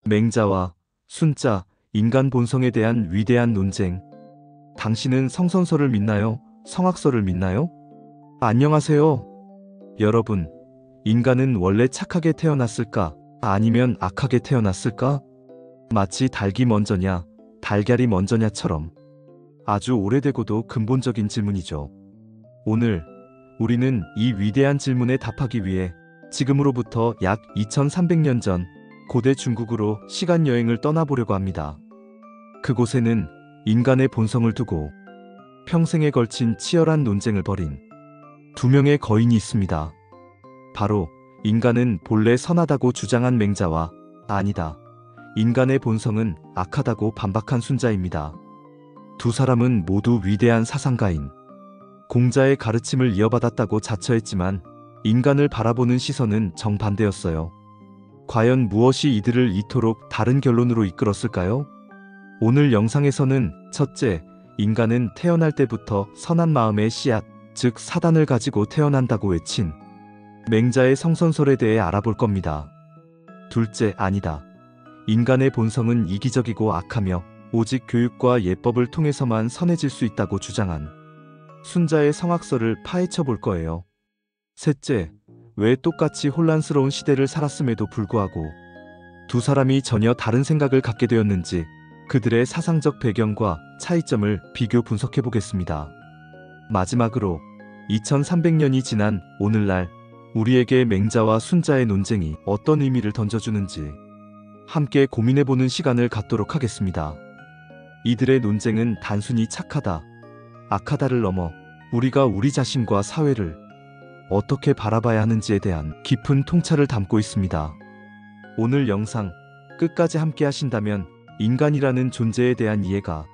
맹자와 순자, 인간 본성에 대한 위대한 논쟁. 당신은 성선설을 믿나요? 성악설을 믿나요? 안녕하세요. 여러분, 인간은 원래 착하게 태어났을까? 아니면 악하게 태어났을까? 마치 닭이 먼저냐, 달걀이 먼저냐처럼 아주 오래되고도 근본적인 질문이죠. 오늘 우리는 이 위대한 질문에 답하기 위해 지금으로부터 약 2300년 전 고대 중국으로 시간 여행을 떠나보려고 합니다. 그곳에는 인간의 본성을 두고 평생에 걸친 치열한 논쟁을 벌인 두 명의 거인이 있습니다. 바로 인간은 본래 선하다고 주장한 맹자와 아니다, 인간의 본성은 악하다고 반박한 순자입니다. 두 사람은 모두 위대한 사상가인 공자의 가르침을 이어받았다고 자처했지만 인간을 바라보는 시선은 정반대였어요. 과연 무엇이 이들을 이토록 다른 결론으로 이끌었을까요? 오늘 영상에서는 첫째, 인간은 태어날 때부터 선한 마음의 씨앗, 즉 사단을 가지고 태어난다고 외친 맹자의 성선설에 대해 알아볼 겁니다. 둘째, 아니다, 인간의 본성은 이기적이고 악하며 오직 교육과 예법을 통해서만 선해질 수 있다고 주장한 순자의 성악설을 파헤쳐 볼 거예요. 셋째, 왜 똑같이 혼란스러운 시대를 살았음에도 불구하고 두 사람이 전혀 다른 생각을 갖게 되었는지 그들의 사상적 배경과 차이점을 비교 분석해 보겠습니다. 마지막으로 2300년이 지난 오늘날 우리에게 맹자와 순자의 논쟁이 어떤 의미를 던져주는지 함께 고민해보는 시간을 갖도록 하겠습니다. 이들의 논쟁은 단순히 착하다, 악하다를 넘어 우리가 우리 자신과 사회를 어떻게 바라봐야 하는지에 대한 깊은 통찰을 담고 있습니다. 오늘 영상 끝까지 함께 하신다면 인간이라는 존재에 대한 이해가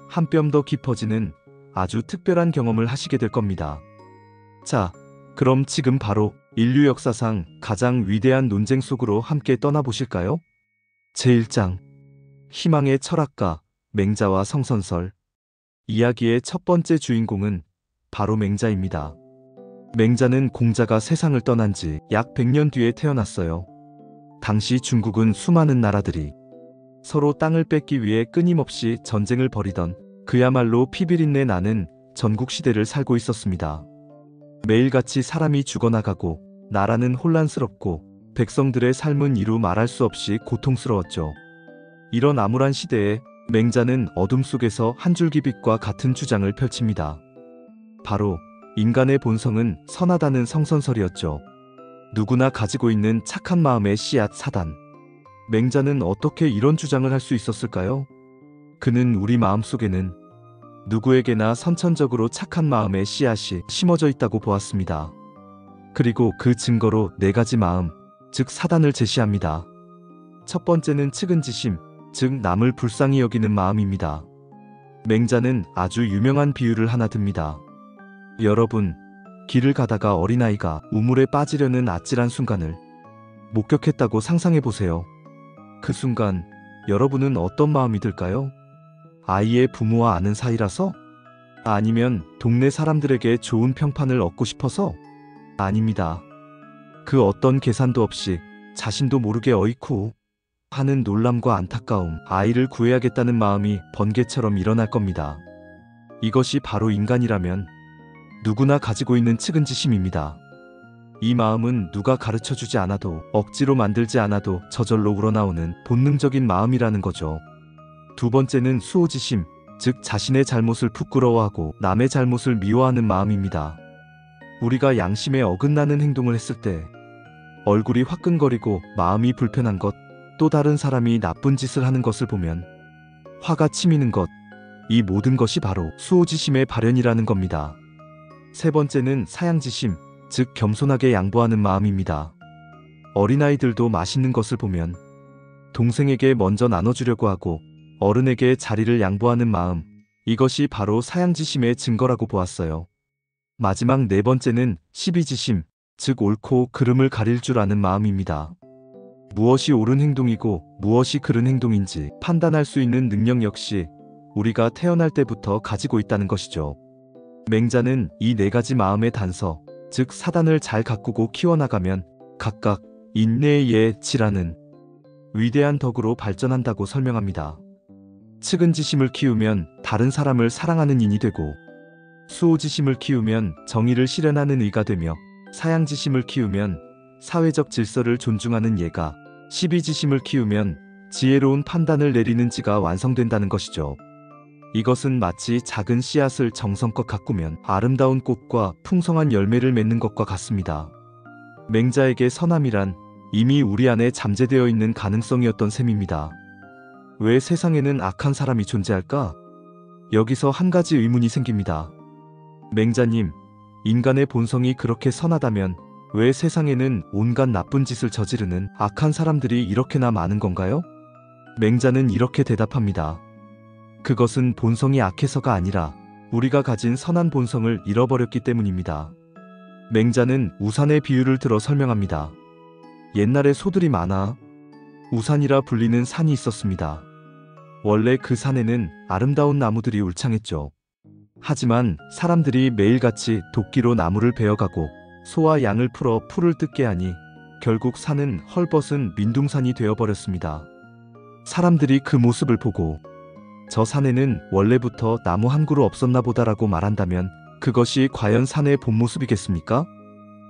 한 뼘 더 깊어지는 아주 특별한 경험을 하시게 될 겁니다. 자, 그럼 지금 바로 인류 역사상 가장 위대한 논쟁 속으로 함께 떠나보실까요? 제1장, 희망의 철학가 맹자와 성선설. 이야기의 첫 번째 주인공은 바로 맹자입니다. 맹자는 공자가 세상을 떠난 지 약 100년 뒤에 태어났어요. 당시 중국은 수많은 나라들이 서로 땅을 뺏기 위해 끊임없이 전쟁을 벌이던 그야말로 피비린내 나는 전국시대를 살고 있었습니다. 매일같이 사람이 죽어나가고 나라는 혼란스럽고 백성들의 삶은 이루 말할 수 없이 고통스러웠죠. 이런 암울한 시대에 맹자는 어둠 속에서 한 줄기 빛과 같은 주장을 펼칩니다. 바로 인간의 본성은 선하다는 성선설이었죠. 누구나 가지고 있는 착한 마음의 씨앗 사단. 맹자는 어떻게 이런 주장을 할 수 있었을까요? 그는 우리 마음속에는 누구에게나 선천적으로 착한 마음의 씨앗이 심어져 있다고 보았습니다. 그리고 그 증거로 네 가지 마음, 즉 사단을 제시합니다. 첫 번째는 측은지심, 즉 남을 불쌍히 여기는 마음입니다. 맹자는 아주 유명한 비유를 하나 듭니다. 여러분, 길을 가다가 어린아이가 우물에 빠지려는 아찔한 순간을 목격했다고 상상해보세요. 그 순간 여러분은 어떤 마음이 들까요? 아이의 부모와 아는 사이라서? 아니면 동네 사람들에게 좋은 평판을 얻고 싶어서? 아닙니다. 그 어떤 계산도 없이 자신도 모르게 어이쿠 하는 놀람과 안타까움, 아이를 구해야겠다는 마음이 번개처럼 일어날 겁니다. 이것이 바로 인간이라면 누구나 가지고 있는 측은지심입니다. 이 마음은 누가 가르쳐주지 않아도, 억지로 만들지 않아도 저절로 우러나오는 본능적인 마음이라는 거죠. 두 번째는 수호지심, 즉 자신의 잘못을 부끄러워하고 남의 잘못을 미워하는 마음입니다. 우리가 양심에 어긋나는 행동을 했을 때 얼굴이 화끈거리고 마음이 불편한 것, 또 다른 사람이 나쁜 짓을 하는 것을 보면 화가 치미는 것, 이 모든 것이 바로 수호지심의 발현이라는 겁니다. 세 번째는 사양지심, 즉 겸손하게 양보하는 마음입니다. 어린아이들도 맛있는 것을 보면 동생에게 먼저 나눠주려고 하고 어른에게 자리를 양보하는 마음, 이것이 바로 사양지심의 증거라고 보았어요. 마지막 네 번째는 시비지심, 즉 옳고 그름을 가릴 줄 아는 마음입니다. 무엇이 옳은 행동이고 무엇이 그른 행동인지 판단할 수 있는 능력 역시 우리가 태어날 때부터 가지고 있다는 것이죠. 맹자는 이 네 가지 마음의 단서, 즉 사단을 잘 가꾸고 키워나가면 각각 인내의 예치라는 위대한 덕으로 발전한다고 설명합니다. 측은지심을 키우면 다른 사람을 사랑하는 인이 되고, 수호지심을 키우면 정의를 실현하는 의가 되며, 사양지심을 키우면 사회적 질서를 존중하는 예가, 시비지심을 키우면 지혜로운 판단을 내리는 지가 완성된다는 것이죠. 이것은 마치 작은 씨앗을 정성껏 가꾸면 아름다운 꽃과 풍성한 열매를 맺는 것과 같습니다. 맹자에게 선함이란 이미 우리 안에 잠재되어 있는 가능성이었던 셈입니다. 왜 세상에는 악한 사람이 존재할까? 여기서 한 가지 의문이 생깁니다. 맹자님, 인간의 본성이 그렇게 선하다면 왜 세상에는 온갖 나쁜 짓을 저지르는 악한 사람들이 이렇게나 많은 건가요? 맹자는 이렇게 대답합니다. 그것은 본성이 악해서가 아니라 우리가 가진 선한 본성을 잃어버렸기 때문입니다. 맹자는 우산의 비유를 들어 설명합니다. 옛날에 소들이 많아 우산이라 불리는 산이 있었습니다. 원래 그 산에는 아름다운 나무들이 울창했죠. 하지만 사람들이 매일같이 도끼로 나무를 베어가고 소와 양을 풀어 풀을 뜯게 하니 결국 산은 헐벗은 민둥산이 되어버렸습니다. 사람들이 그 모습을 보고 저 산에는 원래부터 나무 한 그루 없었나 보다라고 말한다면 그것이 과연 산의 본 모습이겠습니까?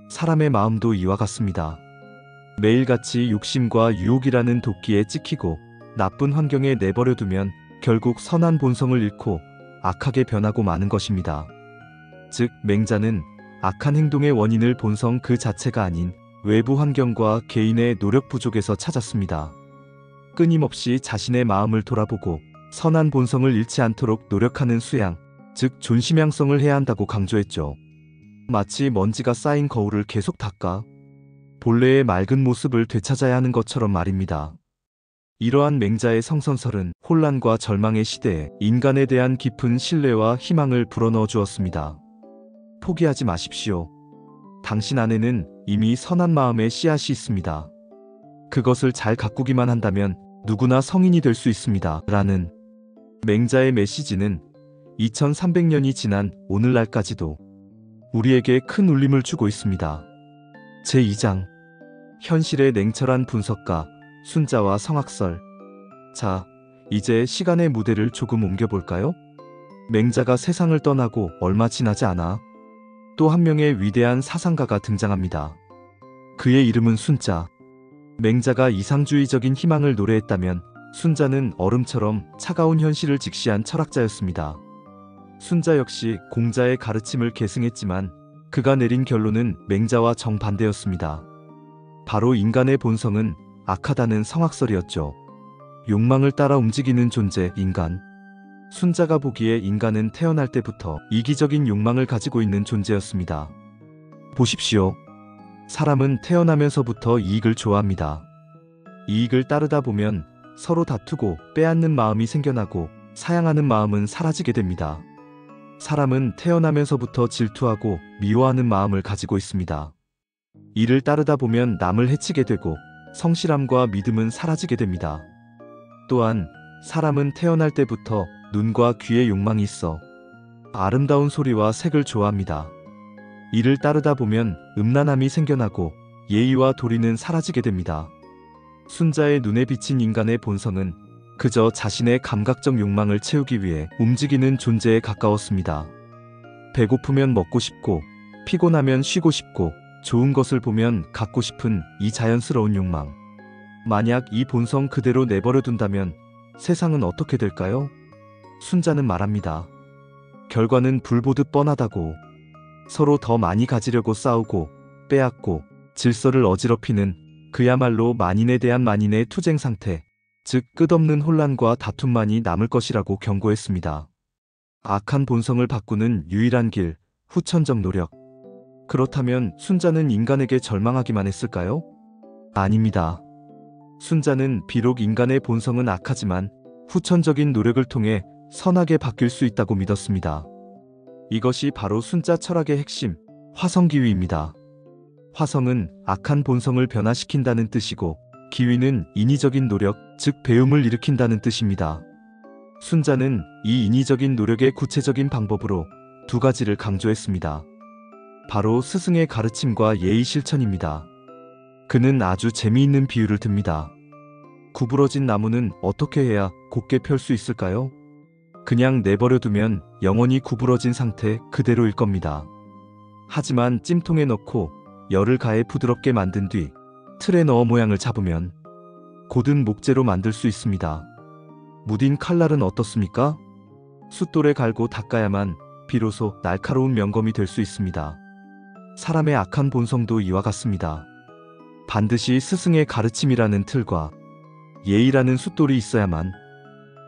사람의 마음도 이와 같습니다. 매일같이 욕심과 유혹이라는 도끼에 찍히고 나쁜 환경에 내버려두면 결국 선한 본성을 잃고 악하게 변하고 마는 것입니다. 즉, 맹자는 악한 행동의 원인을 본성 그 자체가 아닌 외부 환경과 개인의 노력 부족에서 찾았습니다. 끊임없이 자신의 마음을 돌아보고 선한 본성을 잃지 않도록 노력하는 수양, 즉 존심양성을 해야 한다고 강조했죠. 마치 먼지가 쌓인 거울을 계속 닦아 본래의 맑은 모습을 되찾아야 하는 것처럼 말입니다. 이러한 맹자의 성선설은 혼란과 절망의 시대에 인간에 대한 깊은 신뢰와 희망을 불어넣어 주었습니다. 포기하지 마십시오. 당신 안에는 이미 선한 마음의 씨앗이 있습니다. 그것을 잘 가꾸기만 한다면 누구나 성인이 될 수 있습니다. 라는 맹자의 메시지는 2300년이 지난 오늘날까지도 우리에게 큰 울림을 주고 있습니다. 제2장 현실의 냉철한 분석가 순자와 성악설. 자, 이제 시간의 무대를 조금 옮겨볼까요? 맹자가 세상을 떠나고 얼마 지나지 않아 또 한 명의 위대한 사상가가 등장합니다. 그의 이름은 순자. 맹자가 이상주의적인 희망을 노래했다면 순자는 얼음처럼 차가운 현실을 직시한 철학자였습니다. 순자 역시 공자의 가르침을 계승했지만 그가 내린 결론은 맹자와 정반대였습니다. 바로 인간의 본성은 악하다는 성악설이었죠. 욕망을 따라 움직이는 존재, 인간. 순자가 보기에 인간은 태어날 때부터 이기적인 욕망을 가지고 있는 존재였습니다. 보십시오. 사람은 태어나면서부터 이익을 좋아합니다. 이익을 따르다 보면 서로 다투고 빼앗는 마음이 생겨나고 사양하는 마음은 사라지게 됩니다. 사람은 태어나면서부터 질투하고 미워하는 마음을 가지고 있습니다. 이를 따르다 보면 남을 해치게 되고 성실함과 믿음은 사라지게 됩니다. 또한 사람은 태어날 때부터 눈과 귀에 욕망이 있어 아름다운 소리와 색을 좋아합니다. 이를 따르다 보면 음란함이 생겨나고 예의와 도리는 사라지게 됩니다. 순자의 눈에 비친 인간의 본성은 그저 자신의 감각적 욕망을 채우기 위해 움직이는 존재에 가까웠습니다. 배고프면 먹고 싶고 피곤하면 쉬고 싶고 좋은 것을 보면 갖고 싶은 이 자연스러운 욕망. 만약 이 본성 그대로 내버려둔다면 세상은 어떻게 될까요? 순자는 말합니다. 결과는 불보듯 뻔하다고. 서로 더 많이 가지려고 싸우고 빼앗고 질서를 어지럽히는 그야말로 만인에 대한 만인의 투쟁 상태, 즉 끝없는 혼란과 다툼만이 남을 것이라고 경고했습니다. 악한 본성을 바꾸는 유일한 길, 후천적 노력. 그렇다면 순자는 인간에게 절망하기만 했을까요? 아닙니다. 순자는 비록 인간의 본성은 악하지만 후천적인 노력을 통해 선하게 바뀔 수 있다고 믿었습니다. 이것이 바로 순자 철학의 핵심, 화성기위입니다. 화성은 악한 본성을 변화시킨다는 뜻이고 기위는 인위적인 노력, 즉 배움을 일으킨다는 뜻입니다. 순자는 이 인위적인 노력의 구체적인 방법으로 두 가지를 강조했습니다. 바로 스승의 가르침과 예의 실천입니다. 그는 아주 재미있는 비유를 듭니다. 구부러진 나무는 어떻게 해야 곧게 펼 수 있을까요? 그냥 내버려 두면 영원히 구부러진 상태 그대로일 겁니다. 하지만 찜통에 넣고 열을 가해 부드럽게 만든 뒤 틀에 넣어 모양을 잡으면 곧은 목재로 만들 수 있습니다. 무딘 칼날은 어떻습니까? 숫돌에 갈고 닦아야만 비로소 날카로운 명검이 될 수 있습니다. 사람의 악한 본성도 이와 같습니다. 반드시 스승의 가르침이라는 틀과 예의라는 숫돌이 있어야만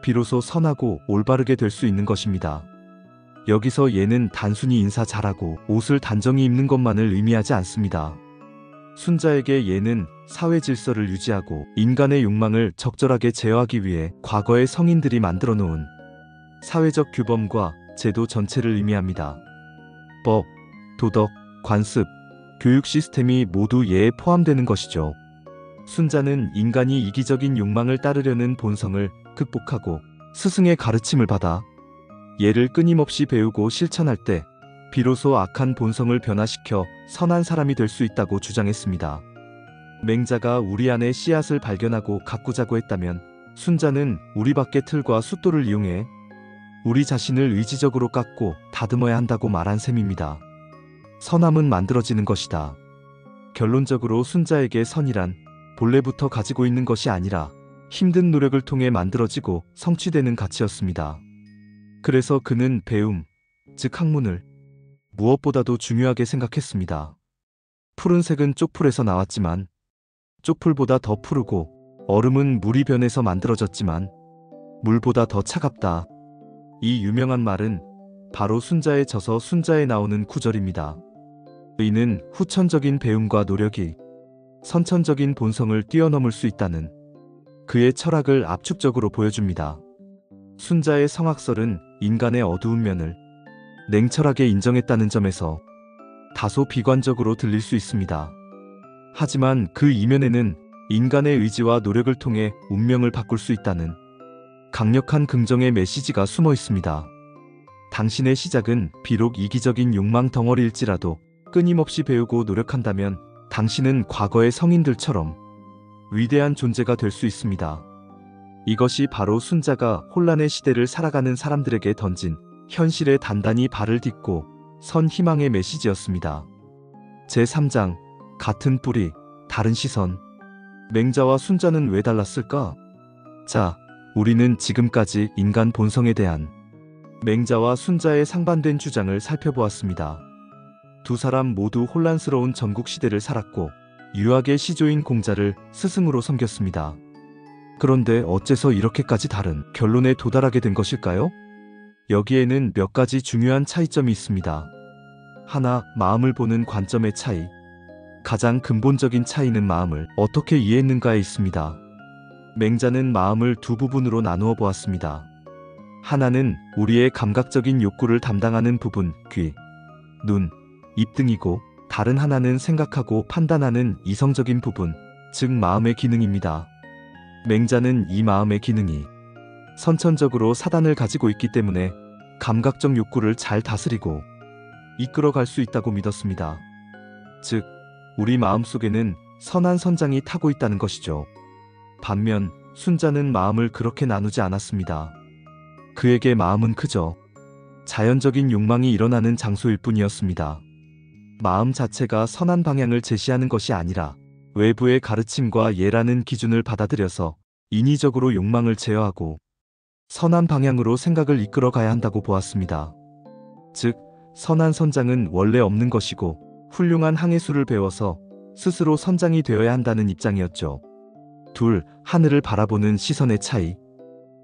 비로소 선하고 올바르게 될 수 있는 것입니다. 여기서 예는 단순히 인사 잘하고 옷을 단정히 입는 것만을 의미하지 않습니다. 순자에게 예는 사회 질서를 유지하고 인간의 욕망을 적절하게 제어하기 위해 과거의 성인들이 만들어 놓은 사회적 규범과 제도 전체를 의미합니다. 법, 도덕, 관습, 교육 시스템이 모두 예에 포함되는 것이죠. 순자는 인간이 이기적인 욕망을 따르려는 본성을 극복하고 스승의 가르침을 받아 예를 끊임없이 배우고 실천할 때 비로소 악한 본성을 변화시켜 선한 사람이 될 수 있다고 주장했습니다. 맹자가 우리 안에 씨앗을 발견하고 가꾸자고 했다면 순자는 우리 밖의 틀과 숫돌을 이용해 우리 자신을 의지적으로 깎고 다듬어야 한다고 말한 셈입니다. 선함은 만들어지는 것이다. 결론적으로 순자에게 선이란 본래부터 가지고 있는 것이 아니라 힘든 노력을 통해 만들어지고 성취되는 가치였습니다. 그래서 그는 배움, 즉 학문을 무엇보다도 중요하게 생각했습니다. 푸른색은 쪽풀에서 나왔지만 쪽풀보다 더 푸르고 얼음은 물이 변해서 만들어졌지만 물보다 더 차갑다. 이 유명한 말은 바로 순자의 저서 순자에 나오는 구절입니다. 의는 후천적인 배움과 노력이 선천적인 본성을 뛰어넘을 수 있다는 그의 철학을 압축적으로 보여줍니다. 순자의 성악설은 인간의 어두운 면을 냉철하게 인정했다는 점에서 다소 비관적으로 들릴 수 있습니다. 하지만 그 이면에는 인간의 의지와 노력을 통해 운명을 바꿀 수 있다는 강력한 긍정의 메시지가 숨어 있습니다. 당신의 시작은 비록 이기적인 욕망 덩어리일지라도 끊임없이 배우고 노력한다면 당신은 과거의 성인들처럼 위대한 존재가 될 수 있습니다. 이것이 바로 순자가 혼란의 시대를 살아가는 사람들에게 던진 현실에 단단히 발을 딛고 선 희망의 메시지였습니다. 제3장 같은 뿌리, 다른 시선. 맹자와 순자는 왜 달랐을까? 자, 우리는 지금까지 인간 본성에 대한 맹자와 순자의 상반된 주장을 살펴보았습니다. 두 사람 모두 혼란스러운 전국시대를 살았고 유학의 시조인 공자를 스승으로 섬겼습니다. 그런데 어째서 이렇게까지 다른 결론에 도달하게 된 것일까요? 여기에는 몇 가지 중요한 차이점이 있습니다. 하나, 마음을 보는 관점의 차이. 가장 근본적인 차이는 마음을 어떻게 이해했는가에 있습니다. 맹자는 마음을 두 부분으로 나누어 보았습니다. 하나는 우리의 감각적인 욕구를 담당하는 부분, 귀, 눈, 입 등이고 다른 하나는 생각하고 판단하는 이성적인 부분, 즉 마음의 기능입니다. 맹자는 이 마음의 기능이 선천적으로 사단을 가지고 있기 때문에 감각적 욕구를 잘 다스리고 이끌어갈 수 있다고 믿었습니다. 즉, 우리 마음속에는 선한 선장이 타고 있다는 것이죠. 반면 순자는 마음을 그렇게 나누지 않았습니다. 그에게 마음은 그저 자연적인 욕망이 일어나는 장소일 뿐이었습니다. 마음 자체가 선한 방향을 제시하는 것이 아니라 외부의 가르침과 예라는 기준을 받아들여서 인위적으로 욕망을 제어하고 선한 방향으로 생각을 이끌어 가야 한다고 보았습니다. 즉, 선한 선장은 원래 없는 것이고 훌륭한 항해술을 배워서 스스로 선장이 되어야 한다는 입장이었죠. 둘, 하늘을 바라보는 시선의 차이.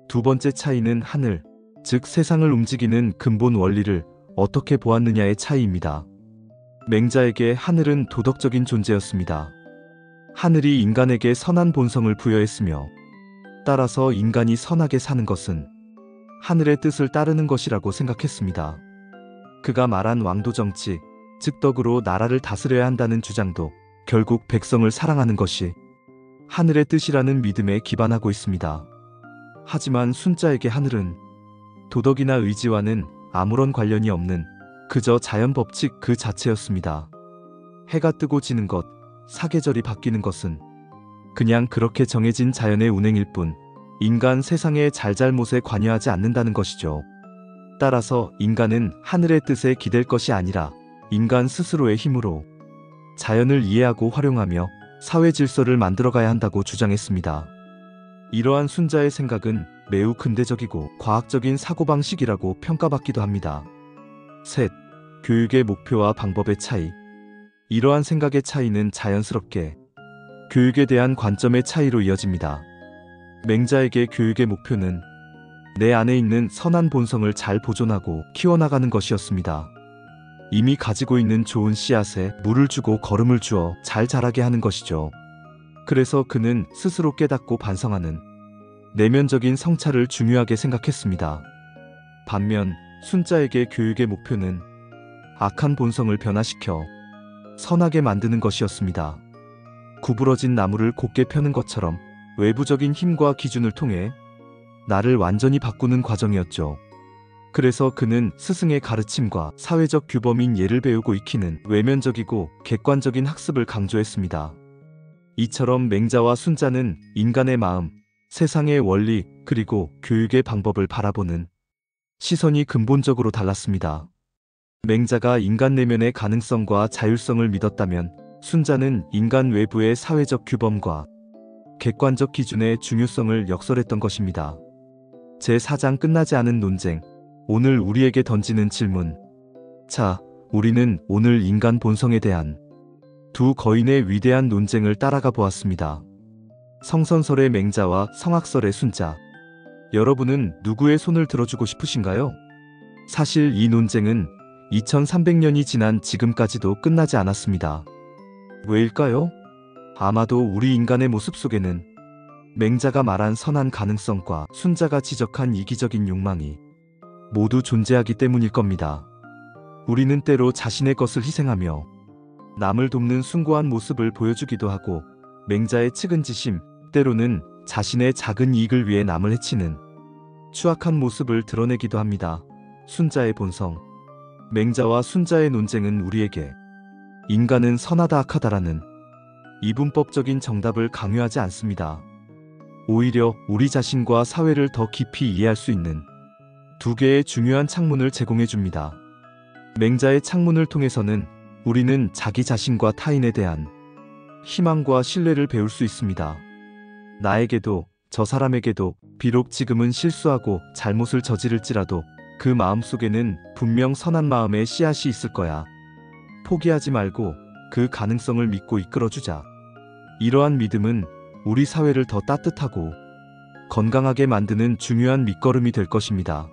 두 번째 차이는 하늘, 즉 세상을 움직이는 근본 원리를 어떻게 보았느냐의 차이입니다. 맹자에게 하늘은 도덕적인 존재였습니다. 하늘이 인간에게 선한 본성을 부여했으며 따라서 인간이 선하게 사는 것은 하늘의 뜻을 따르는 것이라고 생각했습니다. 그가 말한 왕도정치, 즉 덕으로 나라를 다스려야 한다는 주장도 결국 백성을 사랑하는 것이 하늘의 뜻이라는 믿음에 기반하고 있습니다. 하지만 순자에게 하늘은 도덕이나 의지와는 아무런 관련이 없는 그저 자연 법칙 그 자체였습니다. 해가 뜨고 지는 것, 사계절이 바뀌는 것은 그냥 그렇게 정해진 자연의 운행일 뿐 인간 세상의 잘잘못에 관여하지 않는다는 것이죠. 따라서 인간은 하늘의 뜻에 기댈 것이 아니라 인간 스스로의 힘으로 자연을 이해하고 활용하며 사회 질서를 만들어가야 한다고 주장했습니다. 이러한 순자의 생각은 매우 근대적이고 과학적인 사고방식이라고 평가받기도 합니다. 셋, 교육의 목표와 방법의 차이. 이러한 생각의 차이는 자연스럽게 교육에 대한 관점의 차이로 이어집니다. 맹자에게 교육의 목표는 내 안에 있는 선한 본성을 잘 보존하고 키워나가는 것이었습니다. 이미 가지고 있는 좋은 씨앗에 물을 주고 거름을 주어 잘 자라게 하는 것이죠. 그래서 그는 스스로 깨닫고 반성하는 내면적인 성찰을 중요하게 생각했습니다. 반면 순자에게 교육의 목표는 악한 본성을 변화시켜 선하게 만드는 것이었습니다. 구부러진 나무를 곧게 펴는 것처럼 외부적인 힘과 기준을 통해 나를 완전히 바꾸는 과정이었죠. 그래서 그는 스승의 가르침과 사회적 규범인 예를 배우고 익히는 외면적이고 객관적인 학습을 강조했습니다. 이처럼 맹자와 순자는 인간의 마음, 세상의 원리, 그리고 교육의 방법을 바라보는 시선이 근본적으로 달랐습니다. 맹자가 인간 내면의 가능성과 자율성을 믿었다면 순자는 인간 외부의 사회적 규범과 객관적 기준의 중요성을 역설했던 것입니다. 제4장 끝나지 않은 논쟁. 오늘 우리에게 던지는 질문. 자, 우리는 오늘 인간 본성에 대한 두 거인의 위대한 논쟁을 따라가 보았습니다. 성선설의 맹자와 성악설의 순자. 여러분은 누구의 손을 들어주고 싶으신가요? 사실 이 논쟁은 2300년이 지난 지금까지도 끝나지 않았습니다. 왜일까요? 아마도 우리 인간의 모습 속에는 맹자가 말한 선한 가능성과 순자가 지적한 이기적인 욕망이 모두 존재하기 때문일 겁니다. 우리는 때로 자신의 것을 희생하며 남을 돕는 숭고한 모습을 보여주기도 하고 맹자의 측은지심, 때로는 자신의 작은 이익을 위해 남을 해치는 추악한 모습을 드러내기도 합니다. 순자의 본성. 맹자와 순자의 논쟁은 우리에게 인간은 선하다 악하다라는 이분법적인 정답을 강요하지 않습니다. 오히려 우리 자신과 사회를 더 깊이 이해할 수 있는 두 개의 중요한 창문을 제공해 줍니다. 맹자의 창문을 통해서는 우리는 자기 자신과 타인에 대한 희망과 신뢰를 배울 수 있습니다. 나에게도 저 사람에게도 비록 지금은 실수하고 잘못을 저지를지라도 그 마음속에는 분명 선한 마음의 씨앗이 있을 거야. 포기하지 말고 그 가능성을 믿고 이끌어주자. 이러한 믿음은 우리 사회를 더 따뜻하고 건강하게 만드는 중요한 밑거름이 될 것입니다.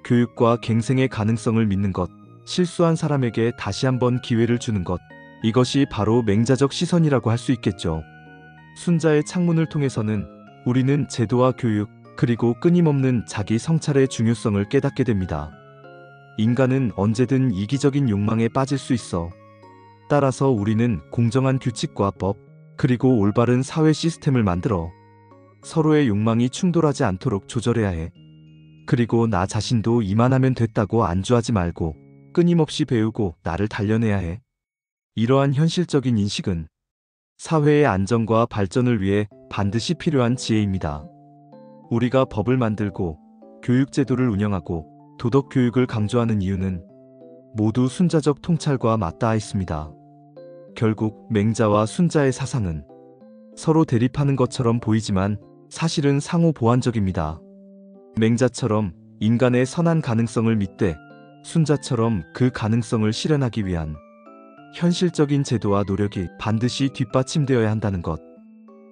교육과 갱생의 가능성을 믿는 것, 실수한 사람에게 다시 한번 기회를 주는 것, 이것이 바로 맹자적 시선이라고 할 수 있겠죠. 순자의 창문을 통해서는 우리는 제도와 교육, 그리고 끊임없는 자기 성찰의 중요성을 깨닫게 됩니다. 인간은 언제든 이기적인 욕망에 빠질 수 있어. 따라서 우리는 공정한 규칙과 법, 그리고 올바른 사회 시스템을 만들어 서로의 욕망이 충돌하지 않도록 조절해야 해. 그리고 나 자신도 이만하면 됐다고 안주하지 말고 끊임없이 배우고 나를 단련해야 해. 이러한 현실적인 인식은 사회의 안정과 발전을 위해 반드시 필요한 지혜입니다. 우리가 법을 만들고 교육제도를 운영하고 도덕교육을 강조하는 이유는 모두 순자적 통찰과 맞닿아 있습니다. 결국 맹자와 순자의 사상은 서로 대립하는 것처럼 보이지만 사실은 상호 보완적입니다. 맹자처럼 인간의 선한 가능성을 믿되 순자처럼 그 가능성을 실현하기 위한 현실적인 제도와 노력이 반드시 뒷받침되어야 한다는 것.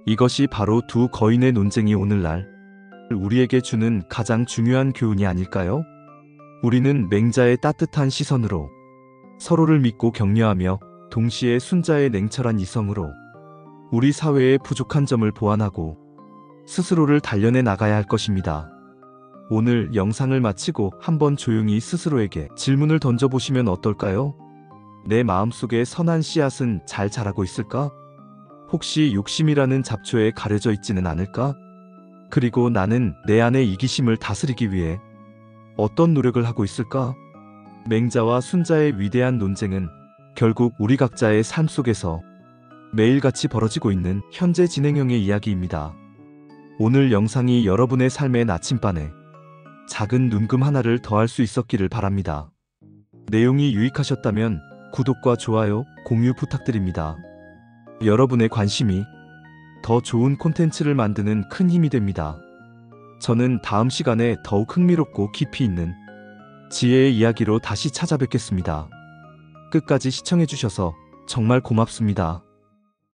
이것이 바로 두 거인의 논쟁이 오늘날 우리에게 주는 가장 중요한 교훈이 아닐까요? 우리는 맹자의 따뜻한 시선으로 서로를 믿고 격려하며 동시에 순자의 냉철한 이성으로 우리 사회의 부족한 점을 보완하고 스스로를 단련해 나가야 할 것입니다. 오늘 영상을 마치고 한번 조용히 스스로에게 질문을 던져보시면 어떨까요? 내 마음속에 선한 씨앗은 잘 자라고 있을까? 혹시 욕심이라는 잡초에 가려져 있지는 않을까? 그리고 나는 내 안의 이기심을 다스리기 위해 어떤 노력을 하고 있을까? 맹자와 순자의 위대한 논쟁은 결국 우리 각자의 삶 속에서 매일같이 벌어지고 있는 현재 진행형의 이야기입니다. 오늘 영상이 여러분의 삶의 나침반에 작은 눈금 하나를 더할 수 있었기를 바랍니다. 내용이 유익하셨다면 구독과 좋아요, 공유 부탁드립니다. 여러분의 관심이 더 좋은 콘텐츠를 만드는 큰 힘이 됩니다. 저는 다음 시간에 더욱 흥미롭고 깊이 있는 지혜의 이야기로 다시 찾아뵙겠습니다. 끝까지 시청해주셔서 정말 고맙습니다.